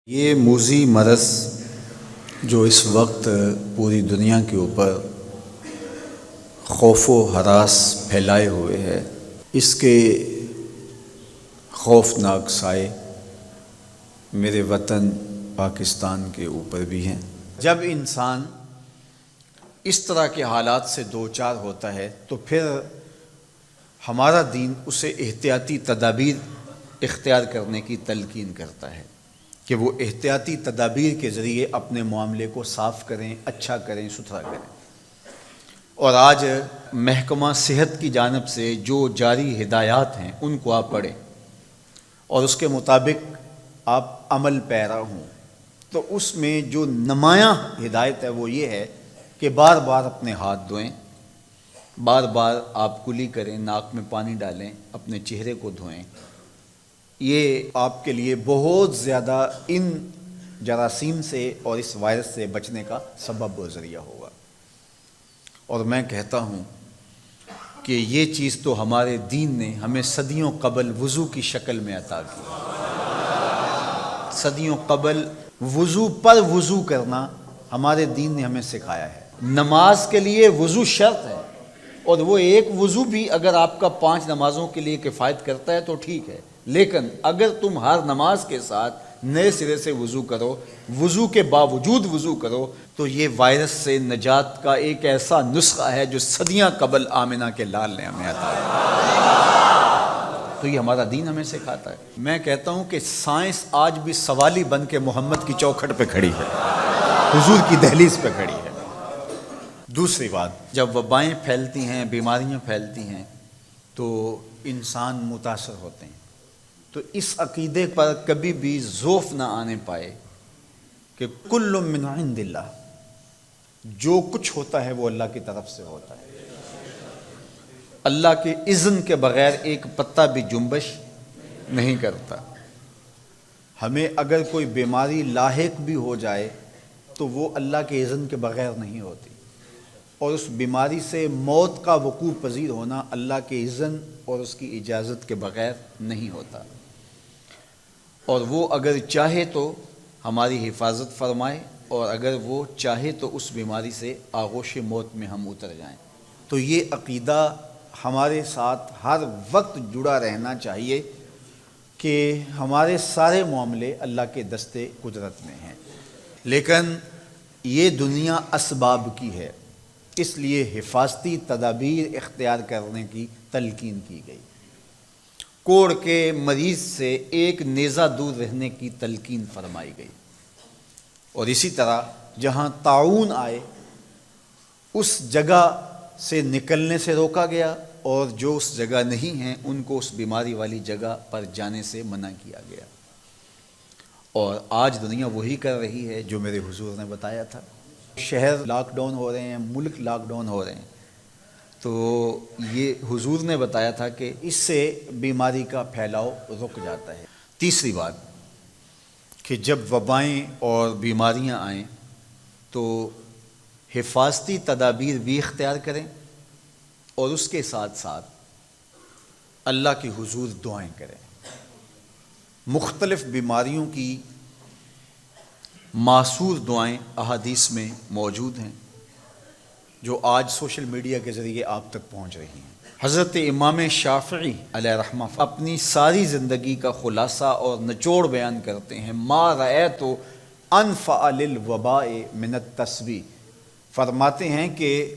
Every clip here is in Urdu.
یہ موذی مرض جو اس وقت پوری دنیا کے اوپر خوف و ہراس پھیلائے ہوئے ہے، اس کے خوفناک سائے میرے وطن پاکستان کے اوپر بھی ہیں۔ جب انسان اس طرح کے حالات سے دوچار ہوتا ہے تو پھر ہمارا دین اسے احتیاطی تدابیر اختیار کرنے کی تلقین کرتا ہے کہ وہ احتیاطی تدابیر کے ذریعے اپنے معاملے کو صاف کریں، اچھا کریں، ستھرا کریں۔ اور آج محکمہ صحت کی جانب سے جو جاری ہدایات ہیں ان کو آپ پڑھیں اور اس کے مطابق آپ عمل پیرا ہوں، تو اس میں جو نمایاں ہدایت ہے وہ یہ ہے کہ بار بار اپنے ہاتھ دھوئیں، بار بار آپ کلی کریں، ناک میں پانی ڈالیں، اپنے چہرے کو دھوئیں۔ یہ آپ کے لیے بہت زیادہ ان جراثیم سے اور اس وائرس سے بچنے کا سبب و ذریعہ ہوگا۔ اور میں کہتا ہوں کہ یہ چیز تو ہمارے دین نے ہمیں صدیوں قبل وضو کی شکل میں عطا کی۔ صدیوں قبل وضو پر وضو کرنا ہمارے دین نے ہمیں سکھایا ہے۔ نماز کے لیے وضو شرط ہے، اور وہ ایک وضو بھی اگر آپ کا 5 نمازوں کے لیے کفایت کرتا ہے تو ٹھیک ہے، لیکن اگر تم ہر نماز کے ساتھ نئے سرے سے وضو کرو، وضو کے باوجود وضو کرو، تو یہ وائرس سے نجات کا ایک ایسا نسخہ ہے جو صدیاں قبل آمنہ کے لال نے ہمیں عطا کیا۔ تو یہ ہمارا دین ہمیں سکھاتا ہے۔ میں کہتا ہوں کہ سائنس آج بھی سوالی بن کے محمد کی چوکھٹ پہ کھڑی ہے، حضور کی دہلیز پہ کھڑی ہے۔ دوسری بات، جب وبائیں پھیلتی ہیں، بیماریاں پھیلتی ہیں تو انسان متاثر ہوتے ہیں، تو اس عقیدے پر کبھی بھی ضعف نہ آنے پائے کہ کل من عند اللہ، جو کچھ ہوتا ہے وہ اللہ کی طرف سے ہوتا ہے۔ اللہ کے اذن کے بغیر ایک پتا بھی جنبش نہیں کرتا۔ ہمیں اگر کوئی بیماری لاحق بھی ہو جائے تو وہ اللہ کے اذن کے بغیر نہیں ہوتی، اور اس بیماری سے موت کا وقوع پذیر ہونا اللہ کے اذن اور اس کی اجازت کے بغیر نہیں ہوتا۔ اور وہ اگر چاہے تو ہماری حفاظت فرمائے، اور اگر وہ چاہے تو اس بیماری سے آغوش موت میں ہم اتر جائیں۔ تو یہ عقیدہ ہمارے ساتھ ہر وقت جڑا رہنا چاہیے کہ ہمارے سارے معاملے اللہ کے دستے قدرت میں ہیں، لیکن یہ دنیا اسباب کی ہے، اس لیے حفاظتی تدابیر اختیار کرنے کی تلقین کی گئی۔ کوڑ کے مریض سے ایک نیزہ دور رہنے کی تلقین فرمائی گئی، اور اسی طرح جہاں طاعون آئے اس جگہ سے نکلنے سے روکا گیا، اور جو اس جگہ نہیں ہیں ان کو اس بیماری والی جگہ پر جانے سے منع کیا گیا۔ اور آج دنیا وہی کر رہی ہے جو میرے حضور نے بتایا تھا۔ شہر لاک ڈاؤن ہو رہے ہیں، ملک لاک ڈاؤن ہو رہے ہیں، تو یہ حضور نے بتایا تھا کہ اس سے بیماری کا پھیلاؤ رک جاتا ہے۔ تیسری بات کہ جب وبائیں اور بیماریاں آئیں تو حفاظتی تدابیر بھی اختیار کریں، اور اس کے ساتھ ساتھ اللہ کے حضور دعائیں کریں۔ مختلف بیماریوں کی معصور دعائیں احادیث میں موجود ہیں جو آج سوشل میڈیا کے ذریعے آپ تک پہنچ رہی ہیں۔ حضرت امام شافعی علیہ رحمہ اپنی ساری زندگی کا خلاصہ اور نچوڑ بیان کرتے ہیں۔ ما رأیت انفع للوباء من التسبیح، فرماتے ہیں کہ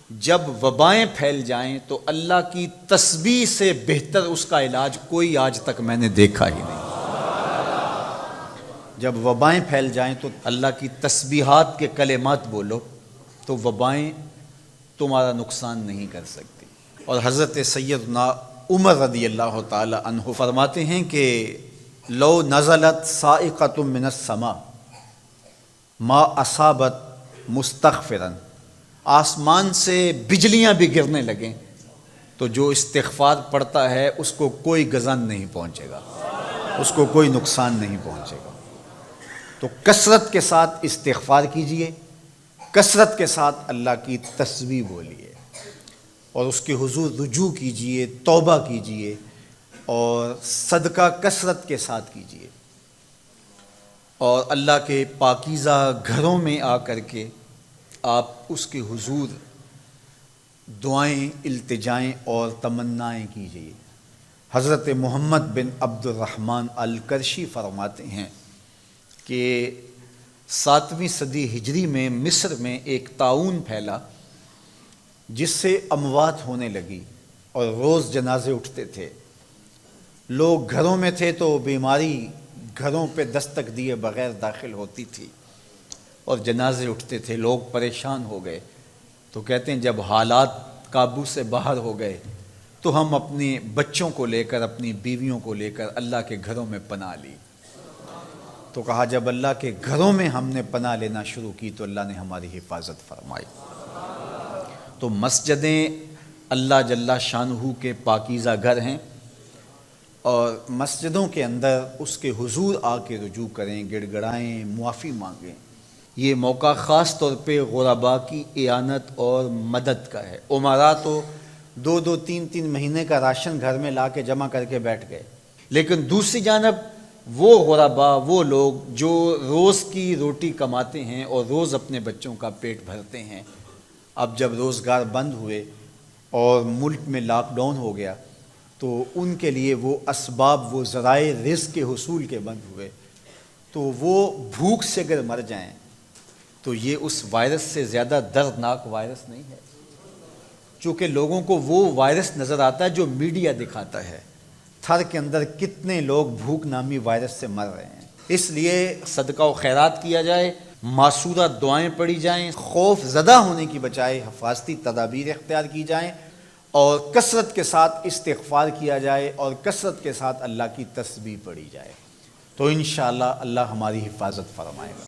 جب وبائیں پھیل جائیں تو اللہ کی تسبیح سے بہتر اس کا علاج کوئی آج تک میں نے دیکھا ہی نہیں۔ جب وبائیں پھیل جائیں تو اللہ کی تسبیحات کے کلمات بولو تو وبائیں تمہارا نقصان نہیں کر سکتی۔ اور حضرت سیدنا عمر رضی اللہ تعالی عنہ فرماتے ہیں کہ لو نزلت صاعقۃ من السماء ما اصابت مستغفرا، آسمان سے بجلیاں بھی گرنے لگیں تو جو استغفار پڑتا ہے اس کو کوئی گزن نہیں پہنچے گا، اس کو کوئی نقصان نہیں پہنچے گا۔ تو کثرت کے ساتھ استغفار کیجئے، کثرت کے ساتھ اللہ کی تسبیح بولیے، اور اس کے حضور رجوع کیجئے، توبہ کیجئے، اور صدقہ کثرت کے ساتھ کیجئے۔ اور اللہ کے پاکیزہ گھروں میں آ کر کے آپ اس کے حضور دعائیں، التجائیں اور تمنائیں کیجیے۔ حضرت محمد بن عبد الرحمن الکرشی فرماتے ہیں کہ 7ویں صدی ہجری میں مصر میں ایک طاعون پھیلا جس سے اموات ہونے لگی اور روز جنازے اٹھتے تھے۔ لوگ گھروں میں تھے تو بیماری گھروں پہ دستک دیے بغیر داخل ہوتی تھی اور جنازے اٹھتے تھے، لوگ پریشان ہو گئے۔ تو کہتے ہیں جب حالات قابو سے باہر ہو گئے تو ہم اپنے بچوں کو لے کر، اپنی بیویوں کو لے کر اللہ کے گھروں میں پناہ لی۔ تو کہا جب اللہ کے گھروں میں ہم نے پناہ لینا شروع کی تو اللہ نے ہماری حفاظت فرمائی۔ تو مسجدیں اللہ جل شانہ کے پاکیزہ گھر ہیں، اور مسجدوں کے اندر اس کے حضور آ کے رجوع کریں، گڑ گڑائیں، معافی مانگیں۔ یہ موقع خاص طور پہ غرباء کی اعانت اور مدد کا ہے۔ امراء تو 2 3 مہینے کا راشن گھر میں لا کے جمع کر کے بیٹھ گئے، لیکن دوسری جانب وہ غرباء، وہ لوگ جو روز کی روٹی کماتے ہیں اور روز اپنے بچوں کا پیٹ بھرتے ہیں، اب جب روزگار بند ہوئے اور ملک میں لاک ڈاؤن ہو گیا تو ان کے لیے وہ اسباب، وہ ذرائع رزق کے حصول کے بند ہوئے، تو وہ بھوک سے اگر مر جائیں تو یہ اس وائرس سے زیادہ دردناک وائرس نہیں ہے، چونکہ لوگوں کو وہ وائرس نظر آتا ہے جو میڈیا دکھاتا ہے۔ تھر کے اندر کتنے لوگ بھوک نامی وائرس سے مر رہے ہیں۔ اس لیے صدقہ و خیرات کیا جائے، معصورہ دعائیں پڑھی جائیں، خوف زدہ ہونے کی بجائے حفاظتی تدابیر اختیار کی جائیں، اور کثرت کے ساتھ استغفار کیا جائے، اور کثرت کے ساتھ اللہ کی تسبیح پڑھی جائے، تو انشاءاللہ اللہ ہماری حفاظت فرمائے گا۔